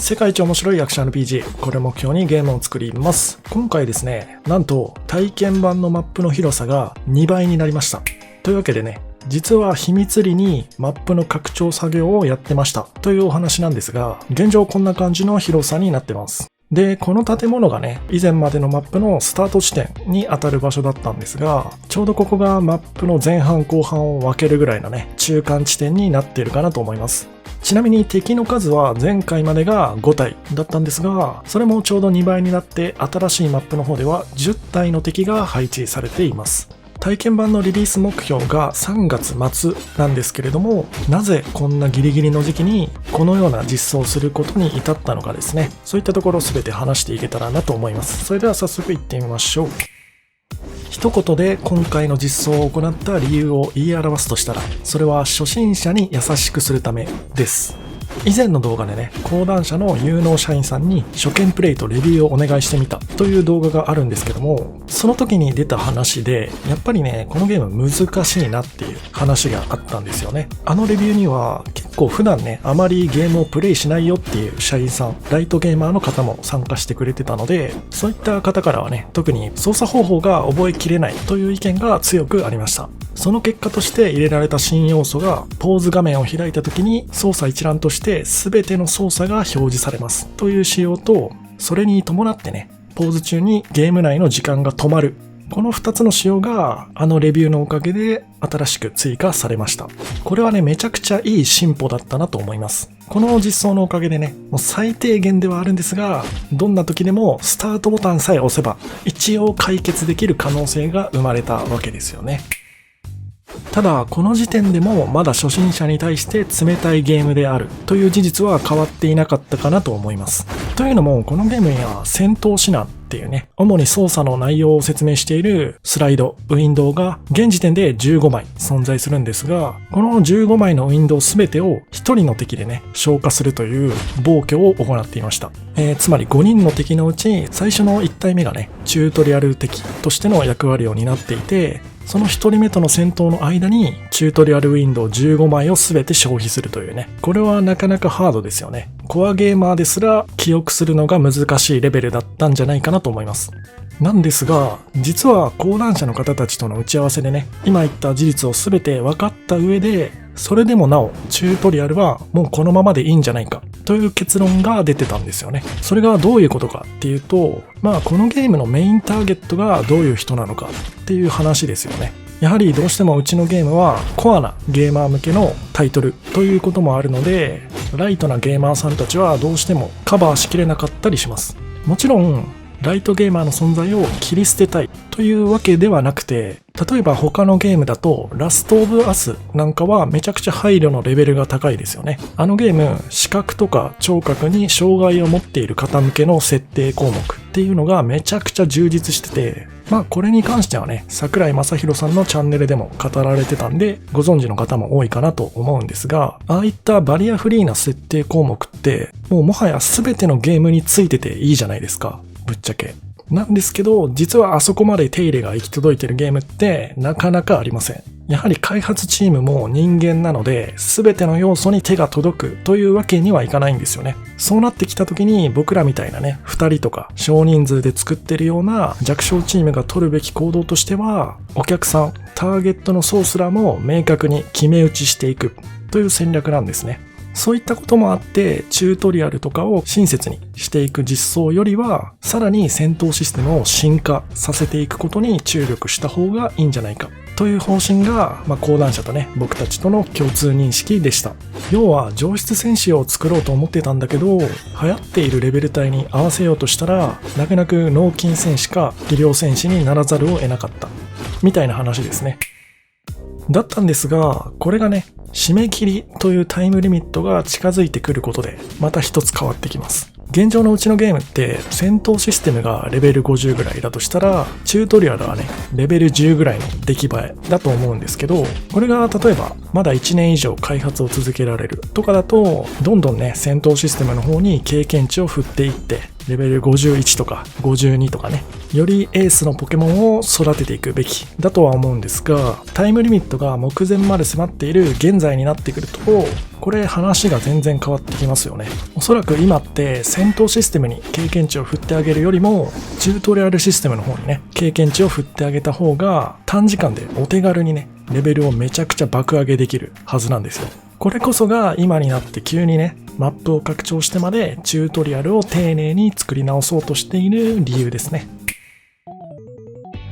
世界一面白いアクション RPG、これを目標にゲームを作ります。今回ですね、なんと体験版のマップの広さが2倍になりました。というわけでね、実は秘密裏にマップの拡張作業をやってましたというお話なんですが、現状こんな感じの広さになってます。で、この建物がね、以前までのマップのスタート地点に当たる場所だったんですが、ちょうどここがマップの前半後半を分けるぐらいのね、中間地点になっているかなと思います。ちなみに敵の数は前回までが5体だったんですが、それもちょうど2倍になって新しいマップの方では10体の敵が配置されています。体験版のリリース目標が3月末なんですけれども、なぜこんなギリギリの時期にこのような実装をすることに至ったのかですね、そういったところを全て話していけたらなと思います。それでは早速行ってみましょう。一言で今回の実装を行った理由を言い表すとしたら、それは初心者に優しくするためです。以前の動画でね、講談社の有能社員さんに初見プレイとレビューをお願いしてみたという動画があるんですけども、その時に出た話で、やっぱりね、このゲーム難しいなっていう話があったんですよね。あのレビューには結構普段ね、あまりゲームをプレイしないよっていう社員さん、ライトゲーマーの方も参加してくれてたので、そういった方からはね、特に操作方法が覚えきれないという意見が強くありました。その結果として入れられた新要素が、ポーズ画面を開いた時に操作一覧として全ての操作が表示されますという仕様と、それに伴ってね、ポーズ中にゲーム内の時間が止まる。この2つの仕様があのレビューのおかげで新しく追加されました。これはね、めちゃくちゃいい進歩だったなと思います。この実装のおかげでね、もう最低限ではあるんですが、どんな時でもスタートボタンさえ押せば一応解決できる可能性が生まれたわけですよね。ただ、この時点でもまだ初心者に対して冷たいゲームであるという事実は変わっていなかったかなと思います。というのも、このゲームには戦闘指南っていうね、主に操作の内容を説明しているスライド、ウィンドウが現時点で15枚存在するんですが、この15枚のウィンドウ全てを1人の敵でね、消化するという暴挙を行っていました。つまり5人の敵のうち最初の1体目がね、チュートリアル敵としての役割を担っていて、その1人目との戦闘の間にチュートリアルウィンドウ15枚を全て消費するというね。これはなかなかハードですよね。コアゲーマーですら記憶するのが難しいレベルだったんじゃないかなと思います。なんですが、実は講談社の方たちとの打ち合わせでね、今言った事実を全て分かった上で、それでもなおチュートリアルはもうこのままでいいんじゃないかという結論が出てたんですよね。それがどういうことかっていうと、このゲームのメインターゲットがどういう人なのかっていう話ですよね。やはりどうしてもうちのゲームはコアなゲーマー向けのタイトルということもあるので、ライトなゲーマーさんたちはどうしてもカバーしきれなかったりします。もちろんライトゲーマーの存在を切り捨てたいというわけではなくて、例えば他のゲームだとラストオブアスなんかはめちゃくちゃ配慮のレベルが高いですよね。あのゲーム、視覚とか聴覚に障害を持っている方向けの設定項目っていうのがめちゃくちゃ充実してて、これに関してはね、桜井正宏さんのチャンネルでも語られてたんで、ご存知の方も多いかなと思うんですが、ああいったバリアフリーな設定項目って、もはや全てのゲームについてていいじゃないですか。ぶっちゃけ。なんですけど、実はあそこまで手入れが行き届いてるゲームってなかなかありません。やはり開発チームも人間なので、全ての要素に手が届くというわけにはいかないんですよね。そうなってきた時に僕らみたいなね、2人とか少人数で作ってるような弱小チームが取るべき行動としては、お客さん、ターゲットの層すらも明確に決め打ちしていくという戦略なんですね。そういったこともあって、チュートリアルとかを親切にしていく実装よりは、さらに戦闘システムを進化させていくことに注力した方がいいんじゃないかという方針が、講談社とね、僕たちとの共通認識でした。要は上質戦士を作ろうと思ってたんだけど、流行っているレベル帯に合わせようとしたら、泣く泣く脳筋戦士か技量戦士にならざるを得なかったみたいな話ですね。だったんですが、これがね、締め切りというタイムリミットが近づいてくることで、また一つ変わってきます。現状のうちのゲームって戦闘システムがレベル50ぐらいだとしたら、チュートリアルはね、レベル10ぐらいの出来栄えだと思うんですけど、これが例えばまだ1年以上開発を続けられるとかだと、どんどんね、戦闘システムの方に経験値を振っていって、レベル51とか52とかね、よりエースのポケモンを育てていくべきだとは思うんですが、タイムリミットが目前まで迫っている現在になってくると、これ話が全然変わってきますよね。おそらく今って戦闘システムに経験値を振ってあげるよりも、チュートリアルシステムの方にね、経験値を振ってあげた方が短時間でお手軽にね、レベルをめちゃくちゃ爆上げできるはずなんですよ。これこそが今になって急にね、マップを拡張してまでチュートリアルを丁寧に作り直そうとしている理由ですね。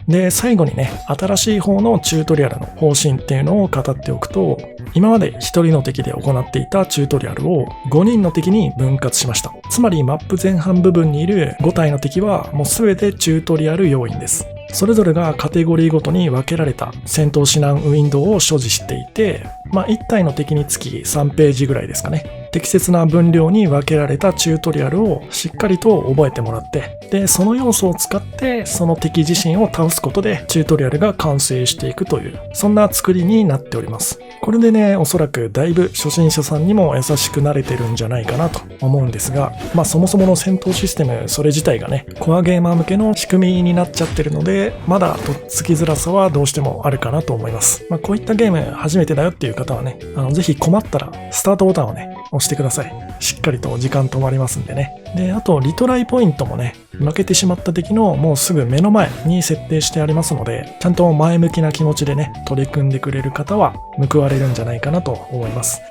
で、最後にね、新しい方のチュートリアルの方針っていうのを語っておくと、今まで1人の敵で行っていたチュートリアルを5人の敵に分割しました。つまりマップ前半部分にいる5体の敵はもう全てチュートリアル要員です。それぞれがカテゴリーごとに分けられた戦闘指南ウィンドウを所持していて、1体の敵につき3ページぐらいですかね。適切な分量に分けられたチュートリアルをしっかりと覚えてもらって、で、その要素を使ってその敵自身を倒すことでチュートリアルが完成していくという、そんな作りになっております。これでね、おそらくだいぶ初心者さんにも優しくなれてるんじゃないかなと思うんですが、そもそもの戦闘システムそれ自体がね、コアゲーマー向けの仕組みになっちゃってるので、まだとっつきづらさはどうしてもあるかなと思います。こういったゲーム初めてだよっていう方はね、ぜひ困ったらスタートボタンをね、押してください。しっかりと時間止まりますんでね。で、あとリトライポイントもね、負けてしまった敵のもうすぐ目の前に設定してありますので、ちゃんと前向きな気持ちでね、取り組んでくれる方は報われるんじゃないかなと思います。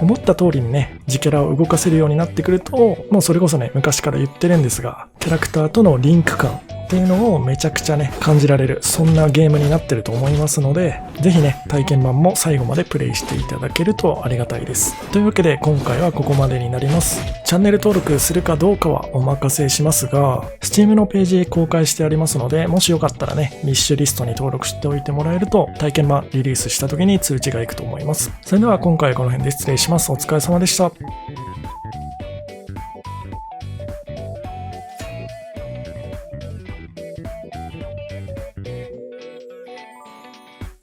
思った通りにね、自キャラを動かせるようになってくると、もうそれこそね、昔から言ってるんですが、キャラクターとのリンク感っていうのをめちゃくちゃね、感じられる、そんなゲームになってると思いますので、ぜひね、体験版も最後までプレイしていただけるとありがたいです。というわけで今回はここまでになります。チャンネル登録するかどうかはお任せしますが、Steam のページ公開してありますので、もしよかったらね、ウィッシュリストに登録しておいてもらえると、体験版リリースした時に通知がいくと思います。それでは今回はこの辺で失礼します。お疲れ様でした。